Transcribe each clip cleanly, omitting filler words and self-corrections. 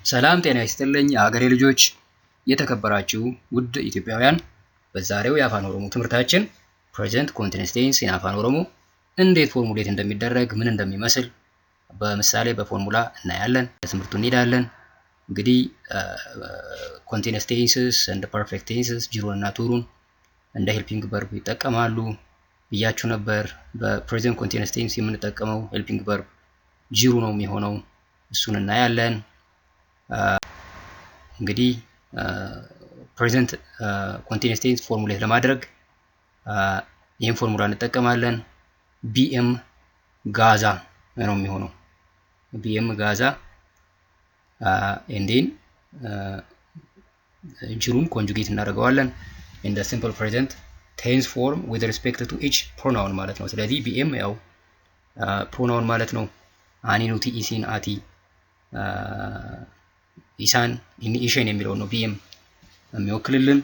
ሰላም ጤና ይስጥልኝ የሀገሬ ልጆች የተከበራችሁ ውድ ኢትዮጵያውያን በዛሬው የአፋን ኦሮሞ ትምህርታችን ፕሬዘንት ኮንቲኒዩስ ቴንስ ኢን አፋን ኦሮሞ እንዴት ፎርሙሌት እንደሚደረግ ምን እንደሚመስል በምሳሌ በፎርሙላ እናያለን። ትምህርቱን እንሄዳለን። እንግዲህ ኮንቲኒዩስ ቴንስስ እንደ ፐርፌክት ቴንስስ ጂሮን እና ቱሩን እንደ ሄልፒንግ ቨርብ ይጠቀማሉ ብያችሁ ነበር። በፕሬዘንት ኮንቲኒዩስ ቴንስ የምንጠቀመው ሄልፒንግ ቨርብ ጂሩ ነው የሚሆነው። እሱን እናያለን። እንግዲህ ፕሬዘንት ኮንቲኒዩስ ቴንስ ፎርሙሌት ለማድረግ ይህን ፎርሙላ እንጠቀማለን። ቢኤም ጋዛ ነው የሚሆነው። ቢኤም ጋዛ ኤንዴን ጅሩን ኮንጁጌት እናደርገዋለን in the simple present tense form with respect to each pronoun ማለት ነው። ስለዚህ ቢኤም ያው ፕሮናውን ማለት ነው። አኒ ኑቲ ኢሲን አቲ ኢሳን ኢኒ ኢሽን የሚለው ነው ቢኤም የሚወክልልን።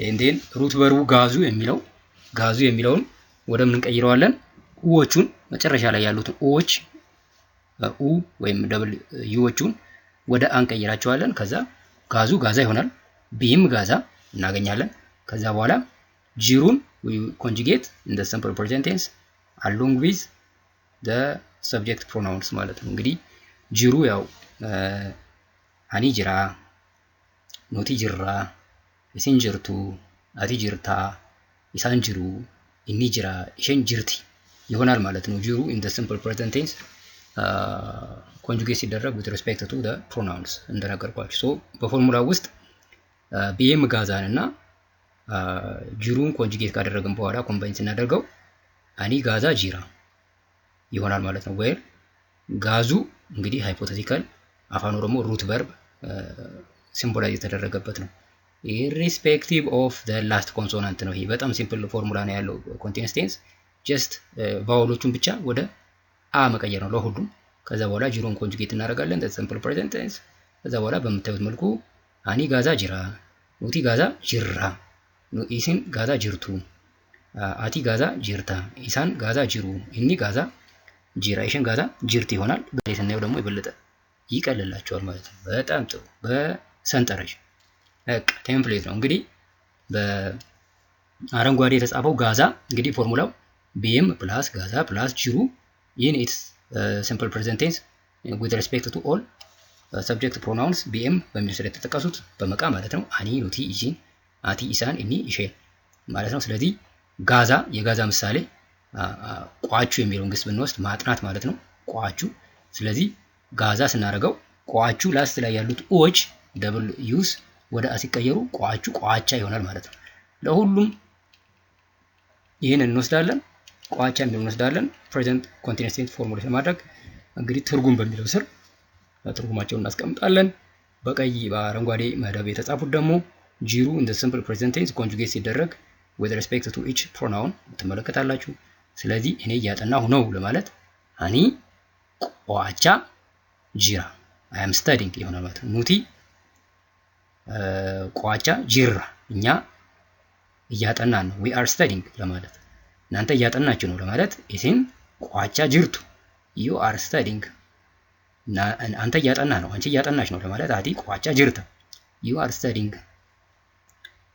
ኤንዴን ሩት ቨርቡ ጋዙ የሚለውን ወደ ምን እንቀይረዋለን? ኡዎቹን መጨረሻ ላይ ያሉትን ኡዎች ኡ ወይም ደብል ዩዎቹን ወደ አንቀይራቸዋለን። ከዛ ጋዙ ጋዛ ይሆናል። ቢኤም ጋዛ እናገኛለን። ከዛ በኋላ ጂሩን we conjugate in the simple present tense along with the subject pronouns ማለት ነው። እንግዲህ ጂሩ ያው አኒ ጅራ፣ ኑቲ ጅራ፣ ኢሲን ጅርቱ፣ አቲ ጅርታ፣ ኢሳን ጅሩ፣ ኢኒ ጅራ፣ ኢሽን ጅርቲ ይሆናል ማለት ነው። ጂሩ in the simple present tense conjugate ሲደረግ with respect to the pronouns እንደነገርኳችሁ። ሶ በፎርሙላ ውስጥ ቢኤም ጋዛን እና ጂሩን ኮንጁጌት ካደረግን በኋላ ኮምባይን ስናደርገው አኒ ጋዛ ጂራ ይሆናል ማለት ነው። ወይ ጋዙ እንግዲህ ሃይፖቴቲካል አፋን ኦሮሞ ሩት ቨርብ ሲምቦላይዝ የተደረገበት ነው። ኢሪስፔክቲቭ ኦፍ ዘ ላስት ኮንሶናንት ነው። ይሄ በጣም ሲምፕል ፎርሙላ ነው ያለው ኮንቲኒዩስ ቴንስ ጀስት ቫውሎቹን ብቻ ወደ አ መቀየር ነው ለሁሉም። ከዛ በኋላ ጂሩን ኮንጁጌት እናደርጋለን ዘ ሲምፕል ፕሬዘንት ቴንስ። ከዛ በኋላ በምታዩት መልኩ አኒ ጋዛ ጂራ፣ ኑቲ ጋዛ ጂራ፣ ኢሲን ጋዛ ጅርቱ፣ አቲ ጋዛ ጅርታ፣ ኢሳን ጋዛ ጅሩ፣ ኢኒ ጋዛ ጂራ፣ ኢሽን ጋዛ ጅርቲ ይሆናል። በሌላ ስናየው ደግሞ የበለጠ ይቀልላቸዋል ማለት ነው። በጣም ጥሩ። በሰንጠረዥ በቃ ቴምፕሌት ነው። እንግዲህ በአረንጓዴ የተጻፈው ጋዛ እንግዲህ ፎርሙላው ቢኤም ፕላስ ጋዛ ፕላስ ጅሩ ኢን ኢትስ ሲምፕል ፕሬዘንት ቴንስ with respect to all subject pronouns ቢኤም በሚል ስለ የተጠቀሱት በመቃ ማለት ነው። አኒ ኑቲ ኢሲን አቲ ኢሳን ኢኒ ኢሼን ማለት ነው። ስለዚህ ጋዛ የጋዛ ምሳሌ ቋቹ የሚለውን ግስ ብንወስድ ማጥናት ማለት ነው። ቋቹ። ስለዚህ ጋዛ ስናደርገው ቋቹ ላስት ላይ ያሉት ኦች ደብል ዩስ ወደ አ ሲቀየሩ ቋቹ ቋቻ ይሆናል ማለት ነው። ለሁሉም ይሄን እንወስዳለን። ቋቻ የሚለውን እንወስዳለን። ፕሬዘንት ኮንቲኒዩስ ቴንስ ፎርሙሌት ለማድረግ እንግዲህ ትርጉም በሚለው ስር ትርጉማቸውን እናስቀምጣለን። በቀይ በአረንጓዴ መደብ የተጻፉት ደግሞ ጂሩ in the simple present tense conjugate ሲደረግ with respect to each pronoun ትመለከታላችሁ። ስለዚህ እኔ እያጠናሁ ነው ለማለት አኒ ቋቻ ጂራ I am studying ይሆናል ማለት ነው። ኑቲ ቋቻ ጂራ እኛ እያጠናን ነው we are studying ለማለት እናንተ እያጠናችሁ ነው ለማለት ኢሲን ቋቻ ጅርቱ you are studying አንተ እያጠናህ ነው አንቺ እያጠናሽ ነው ለማለት አቲ ቋቻ ጅርታ you are studying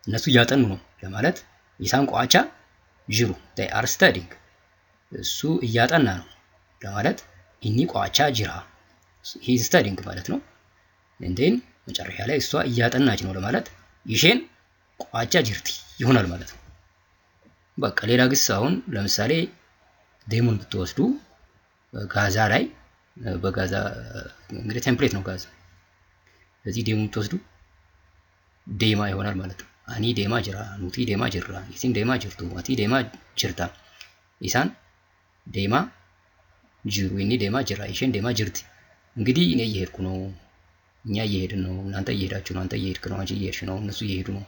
እነሱ እያጠኑ ነው ለማለት ኢሳን ቋቻ ጅሩ they are studying እሱ እያጠና ነው ለማለት ኢኒ ቋቻ ጅራ he is studying ማለት ነው። እንዴን መጨረሻ ላይ እሷ እያጠናች ነው ለማለት ኢሼን ቋቻ ጅርቲ ይሆናል ማለት ነው። በቃ ሌላ ግስ አሁን ለምሳሌ ዴሞን ብትወስዱ ጋዛ ላይ በጋዛ እንግዲህ ቴምፕሌት ነው ጋዛ። ስለዚህ ዴሞን ብትወስዱ ዴማ ይሆናል ማለት ነው። አኒ ዴማ ጅራ፣ ኑቲ ዴማ ጅራ፣ ኢሲን ዴማ ጅርቱ፣ አቲ ዴማ ጅርታ፣ ኢሳን ዴማ ጅሩ፣ ኢኒ ዴማ ጅራ፣ ኢሽን ዴማ ጅርቲ። እንግዲህ እኔ እየሄድኩ ነው፣ እኛ እየሄድን ነው፣ እናንተ እየሄዳችሁ ነው፣ አንተ እየሄድክ ነው፣ አንቺ እየሄድሽ ነው፣ እነሱ እየሄዱ ነው፣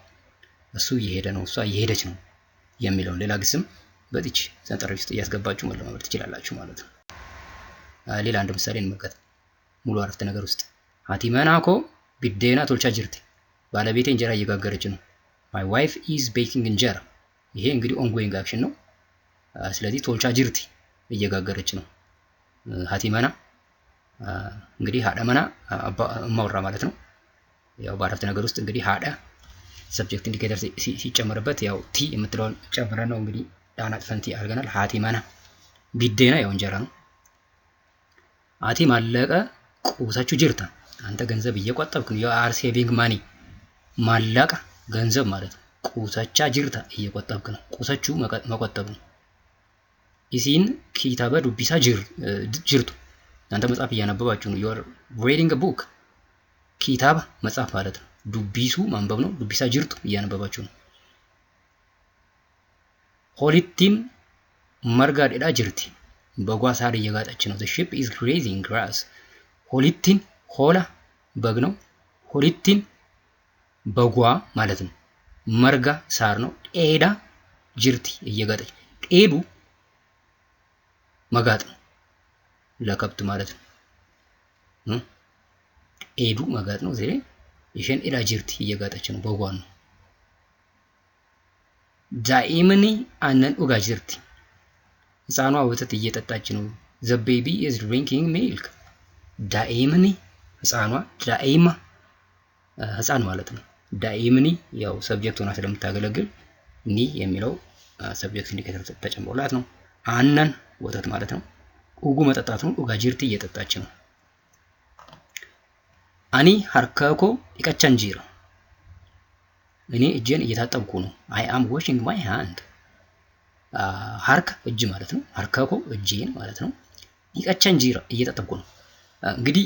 እሱ እየሄደ ነው፣ እሷ እየሄደች ነው የሚለውን ሌላ ግስም በጥች ሰንጠረዥ ውስጥ እያስገባችሁ መለማመድ ትችላላችሁ ማለት ነው። ሌላ አንድ ምሳሌ እንመልከት። ሙሉ አረፍተ ነገር ውስጥ አቲ መናኮ ቢዴና ቶልቻ ጅርቲ፣ ባለቤቴ እንጀራ እየጋገረች ነው። my wife is baking እንጀራ። ይሄ እንግዲህ ongoing action ነው። ስለዚህ ቶልቻ ጅርቲ እየጋገረች ነው። ሃቲመና እንግዲህ ሀደ መና እማወራ ማለት ነው። ያው በአረፍተ ነገር ውስጥ እንግዲህ ሀደ ሰብጀክት ኢንዲኬተር ሲጨመርበት ያው ቲ የምትለውን ጨምረን ነው እንግዲህ ዳና ጥፈንቲ አድርገናል። ሀቲ መና ቢዴና ያው እንጀራ ነው። አቲ ማለቀ ቁሳችሁ ጅርታ አንተ ገንዘብ እየቆጠብክ ነው። የአር ሴቪንግ ማኒ ማለቀ ገንዘብ ማለት ነው። ቁሳቻ ጅርታ እየቆጠብክ ነው። ቁሳችሁ መቆጠብ ነው። ኢሲን ኪታበ ዱቢሳ ጅርቱ አንተ መጽሐፍ እያነበባችሁ ነው። ዩር ሪዲንግ ቡክ ኪታብ መጽሐፍ ማለት ነው። ዱቢሱ ማንበብ ነው። ዱቢሳ ጅርቱ እያነበባችሁ ነው። ሆሊቲን መርጋ ዴዳ ጅርቲ በጓ ሳር እየጋጠች ነው። the sheep is grazing grass ሆሊቲን ሆላ በግ ነው። ሆሊቲን በጓ ማለት ነው። መርጋ ሳር ነው። ዴዳ ጅርቲ እየጋጠች ዴዱ መጋጥ ነው ለከብት ማለት ነው። ኤዱ መጋጥ ነው። ዘሬ ይሽን ኤዳ ጅርቲ እየጋጠች ነው በጓ ነው። ዳኢምኒ አነን ኡጋ ጅርቲ ህፃኗ ወተት እየጠጣች ነው። the baby is drinking milk ዳኢምኒ ህፃኗ ዳኢማ ህፃን ማለት ነው። ዳኢምኒ ያው ሰብጀክት ሆና ስለምታገለግል ኒ የሚለው ሰብጀክት ኢንዲኬተር ተጨምሮላት ነው። አነን ወተት ማለት ነው። ኡጉ መጠጣት ነው። ኡጋ ጅርቲ እየጠጣች ነው። አኒ ሀርከኮ ይቀቻን ጂራ እኔ እጄን እየታጠብኩ ነው። አይ አም ዋሽንግ ማይ ሃንድ ሀርክ እጅ ማለት ነው። ሀርከኮ እጄን ማለት ነው። ይቀቻን ጂራ እየታጠብኩ ነው። እንግዲህ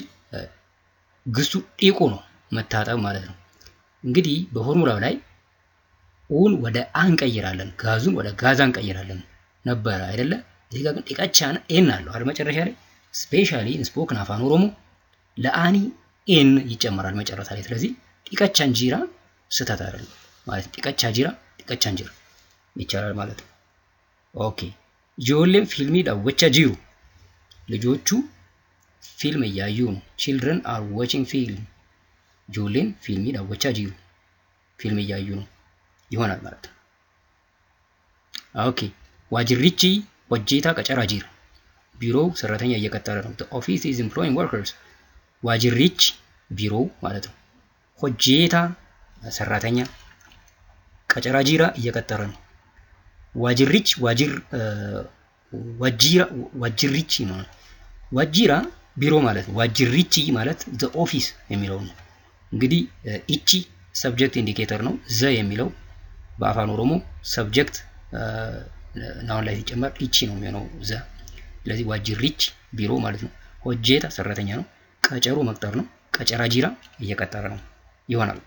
ግሱ ዲቆ ነው መታጠብ ማለት ነው። እንግዲህ በፎርሙላው ላይ ኡን ወደ አንቀይራለን፣ ጋዙን ወደ ጋዛ እንቀይራለን ነበር አይደለ? እዚህ ጋር ግን ዲቃቻን ኤን አለው አይደል? መጨረሻ ላይ ስፔሻሊ ስፖክን አፋን ኦሮሞ ለአኒ ኤን ይጨመራል መጨረሻ ላይ። ስለዚህ ዲቃቻን ጂራ ስህተት አይደለም ማለት ዲቃቻ ጂራ ዲቃቻን ጂራ ይቻላል ማለት ነው። ኦኬ ጆሌም ፊልሚ ዳወቻ ጂሩ ልጆቹ ፊልም እያዩ ነው። children are watching film ጆሌን ፊልሚ ዳወቻ ጂሩ ፊልም እያዩ ነው ይሆናል ማለት ነው። ኦኬ ዋጅሪቺ ወጄታ ቀጨራ ጂራ ቢሮው ሰራተኛ እየቀጠረ ነው። the office is employing workers ዋጅሪች ቢሮ ማለት ነው። ሆጄታ ሰራተኛ ቀጨራ ጂራ እየቀጠረ ነው። ዋጅሪች ዋጅሪቺ ነው። ዋጅራ ቢሮ ማለት ነው። ዋጅሪቺ ማለት the office የሚለው ነው። እንግዲህ ኢቺ ሰብጀክት ኢንዲኬተር ነው። ዘ የሚለው በአፋን ኦሮሞ ሰብጀክት ናውን ላይ ሲጨመር ኢቺ ነው የሚሆነው ዘ። ስለዚህ ዋጅሪች ቢሮ ማለት ነው። ሆጄታ ሰራተኛ ነው። ቀጨሩ መቅጠር ነው። ቀጨራ ጂራ እየቀጠረ ነው ይሆናል።